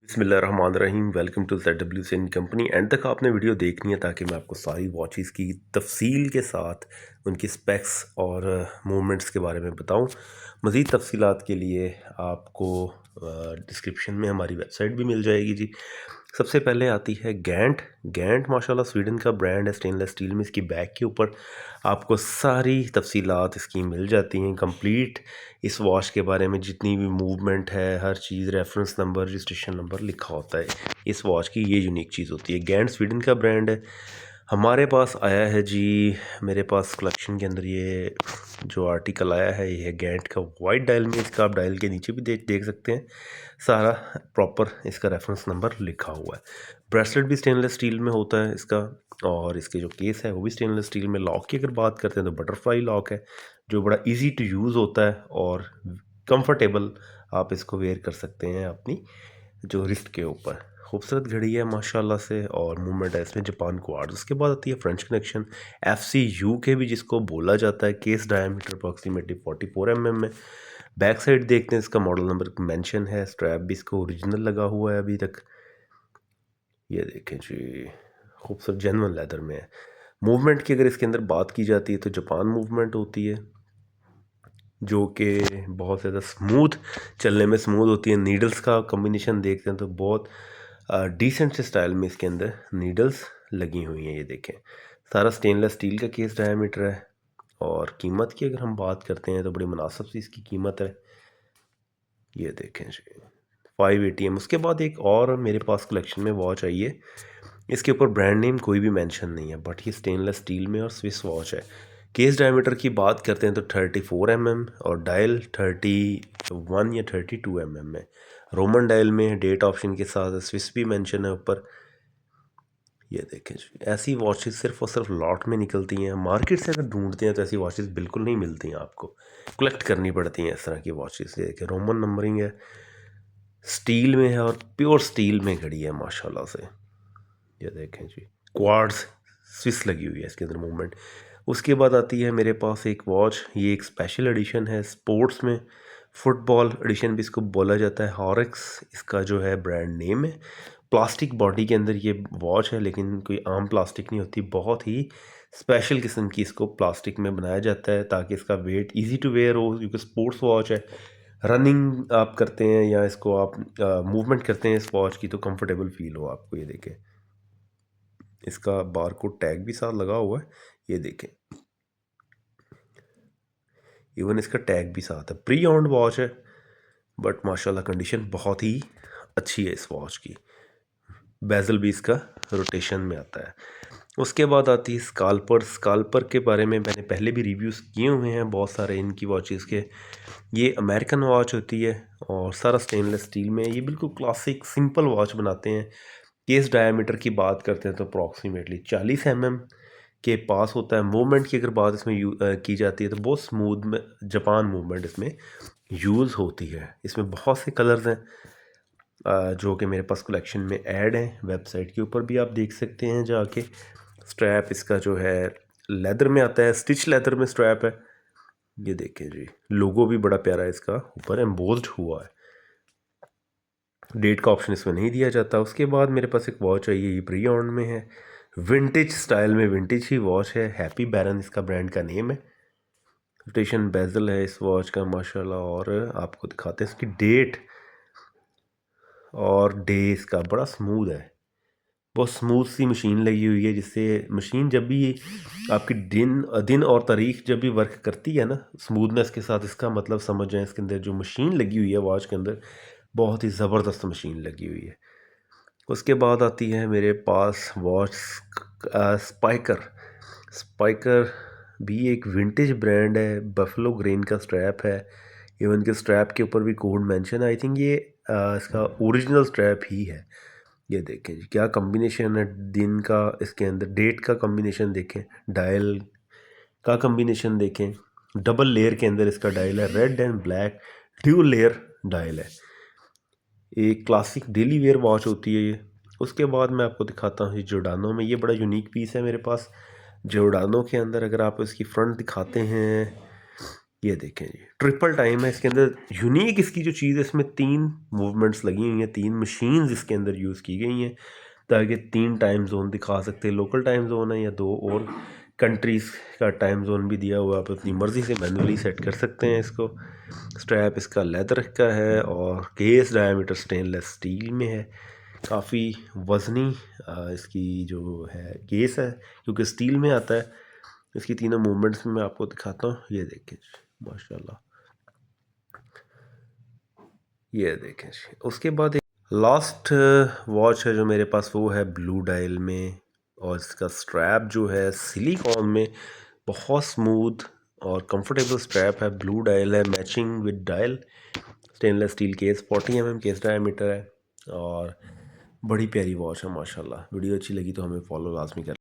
बिस्मिल्लाहिर्रहमानिर्रहीम। Welcome to ZWCN company. End तक आपने वीडियो देखनी है ताकि मैं आपको सारी वॉचेस की तफसील के साथ उनकी स्पेक्स और मूवमेंट्स के बारे में बताऊं। मज़ीद तफसीलात के लिए आपको डिस्क्रिप्शन में हमारी वेबसाइट भी मिल जाएगी जी। सबसे पहले आती है गैंट। गैंट माशाल्लाह स्वीडन का ब्रांड है, स्टेनलेस स्टील में। इसकी बैक के ऊपर आपको सारी तफसीलात इसकी मिल जाती हैं कंप्लीट। इस वॉच के बारे में जितनी भी मूवमेंट है, हर चीज़, रेफरेंस नंबर, रजिस्ट्रेशन नंबर लिखा होता है। इस वॉच की ये यूनिक चीज़ होती है। गैंट स्वीडन का ब्रांड है। हमारे पास आया है जी, मेरे पास कलेक्शन के अंदर ये जो आर्टिकल आया है ये है गैंट का वाइट डायल में। इसका आप डायल के नीचे भी देख सकते हैं, सारा प्रॉपर इसका रेफरेंस नंबर लिखा हुआ है। ब्रेसलेट भी स्टेनलेस स्टील में होता है इसका, और इसके जो केस है वो भी स्टेनलेस स्टील में। लॉक की अगर बात करते हैं तो बटरफ्लाई लॉक है, जो बड़ा इजी टू यूज़ होता है और कंफर्टेबल आप इसको वेयर कर सकते हैं अपनी जो रिस्ट के ऊपर। खूबसूरत घड़ी है माशाल्लाह से, और मूवमेंट है इसमें जापान क्वार्ट्ज। उसके बाद आती है फ्रेंच कनेक्शन FCU के भी, जिसको बोला जाता है। केस डायमीटर अप्रॉक्सीमेटली 44 mm में। बैक साइड देखते हैं, इसका मॉडल नंबर मेंशन है। स्ट्रैप भी इसको ओरिजिनल लगा हुआ है अभी तक। ये देखें जी, खूबसूरत जेन्युइन लेदर में है। मूवमेंट की अगर इसके अंदर बात की जाती है तो जापान मूवमेंट होती है, जो कि बहुत ज़्यादा स्मूथ, चलने में स्मूथ होती है। नीडल्स का कम्बिनेशन देखते हैं तो बहुत डिसेंट से स्टाइल में इसके अंदर नीडल्स लगी हुई हैं। ये देखें, सारा स्टेनलेस स्टील का केस डायमीटर है। और कीमत की अगर हम बात करते हैं तो बड़ी मुनासिब सी इसकी कीमत है। ये देखें जी, 580 M। उसके बाद एक और मेरे पास कलेक्शन में वॉच आई है। इसके ऊपर ब्रांड नेम कोई भी मेंशन नहीं है, बट ये स्टेनलेस स्टील में और स्विस वॉच है। केस डायमीटर की बात करते हैं तो 34 mm, और डायल 31 या 32 mm में। रोमन डायल में डेट ऑप्शन के साथ स्विस भी मेंशन है ऊपर। ये देखें जी, ऐसी वॉचेस सिर्फ और सिर्फ लॉट में निकलती हैं। मार्केट से अगर ढूंढते हैं तो ऐसी वॉचेस बिल्कुल नहीं मिलती हैं, आपको कलेक्ट करनी पड़ती हैं इस तरह की वॉचेस। ये देखें, रोमन नंबरिंग है, स्टील में है, और प्योर स्टील में घड़ी है माशाल्लाह से। ये देखें जी, क्वार्ट्ज स्विस लगी हुई है इसके अंदर मूवमेंट। उसके बाद आती है मेरे पास एक वॉच, ये एक स्पेशल एडिशन है स्पोर्ट्स में, फुटबॉल एडिशन भी इसको बोला जाता है। हॉरिक्स इसका जो है ब्रांड नेम है। प्लास्टिक बॉडी के अंदर ये वॉच है, लेकिन कोई आम प्लास्टिक नहीं होती, बहुत ही स्पेशल किस्म की इसको प्लास्टिक में बनाया जाता है ताकि इसका वेट इजी टू वेयर हो, क्योंकि स्पोर्ट्स वॉच है। रनिंग आप करते हैं या इसको आप मूवमेंट करते हैं इस वॉच की, तो कंफर्टेबल फील हो आपको। ये देखें, इसका बारकोड टैग भी साथ लगा हुआ है। ये देखें, इवन इसका टैग भी साथ है। प्री ओन्ड वॉच है, बट माशाल्लाह कंडीशन बहुत ही अच्छी है इस वॉच की। बेजल भी इसका रोटेशन में आता है। उसके बाद आती है स्काल्पर। स्काल्पर के बारे में मैंने पहले भी रिव्यूज़ किए हुए हैं बहुत सारे इनकी वॉचेस के। ये अमेरिकन वॉच होती है और सारा स्टेनलेस स्टील में। ये बिल्कुल क्लासिक सिंपल वॉच बनाते हैं। केस डायमीटर की बात करते हैं तो अप्रॉक्सीमेटली 40 mm के पास होता है। मूवमेंट की अगर बात इसमें की जाती है तो बहुत स्मूथ में जापान मूवमेंट इसमें यूज़ होती है। इसमें बहुत से कलर्स हैं जो कि मेरे पास कलेक्शन में ऐड हैं। वेबसाइट के ऊपर भी आप देख सकते हैं जाके। स्ट्रैप इसका जो है लेदर में आता है, स्टिच लेदर में स्ट्रैप है। ये देखें जी, लोगो भी बड़ा प्यारा है इसका, ऊपर एम्बोज्ड हुआ है। डेट का ऑप्शन इसमें नहीं दिया जाता। उसके बाद मेरे पास एक वॉच आई है, ये प्री ऑन में है, विंटेज स्टाइल में, विंटेज ही वॉच है। हैप्पी बैरन इसका ब्रांड का नेम है। रोटेशन बेजल है इस वॉच का माशाल्लाह। और आपको दिखाते हैं इसकी डेट और डे। इसका बड़ा स्मूथ है, बहुत स्मूथ सी मशीन लगी हुई है, जिससे मशीन जब भी आपकी दिन दिन और तारीख जब भी वर्क करती है ना स्मूथनेस के साथ, इसका मतलब समझ जाएं इसके अंदर जो मशीन लगी हुई है वॉच के अंदर, बहुत ही ज़बरदस्त मशीन लगी हुई है। उसके बाद आती है मेरे पास वॉच स्पाइकर। स्पाइकर भी एक विंटेज ब्रांड है, बफलो ग्रेन का स्ट्रैप है। इवन के स्ट्रैप के ऊपर भी कोड मेंशन है। आई थिंक ये इसका ओरिजिनल स्ट्रैप ही है। ये देखें जी, क्या कम्बिनेशन है दिन का इसके अंदर, डेट का कम्बिनेशन देखें, डायल का कम्बिनेशन देखें। डबल लेयर के अंदर इसका डायल है, red and black dual layer dial है। एक क्लासिक डेली वेयर वॉच होती है ये। उसके बाद मैं आपको दिखाता हूँ जोर्डानो में। ये बड़ा यूनिक पीस है मेरे पास। जोर्डानो के अंदर अगर आप इसकी फ्रंट दिखाते हैं ये देखें जी, ट्रिपल टाइम है इसके अंदर। यूनिक इसकी जो चीज़ है, इसमें 3 मूवमेंट्स लगी हुई हैं, 3 मशीन्स इसके अंदर यूज़ की गई हैं ताकि 3 टाइम जोन दिखा सकते हैं। लोकल टाइम जोन है या 2 और कंट्रीज़ का टाइम जोन भी दिया हुआ है। आप अपनी मर्ज़ी से मैनुअली सेट कर सकते हैं इसको। स्ट्रैप इसका लेदर का है और केस डायमीटर स्टेनलेस स्टील में है। काफ़ी वज़नी इसकी जो है केस है, क्योंकि स्टील में आता है। इसकी तीनों मूवमेंट्स में मैं आपको दिखाता हूँ। ये देखें माशाल्लाह, ये देखें जी। उसके बाद एक लास्ट वॉच है जो मेरे पास, वो है ब्लू डायल में, और इसका स्ट्रैप जो है सिलिकॉन में, बहुत स्मूथ और कंफर्टेबल स्ट्रैप है। ब्लू डायल है, matching with dial, stainless steel case, 40 mm case diameter है और बड़ी प्यारी वॉच है माशाल्लाह। वीडियो अच्छी लगी तो हमें फॉलो लाजमी कर।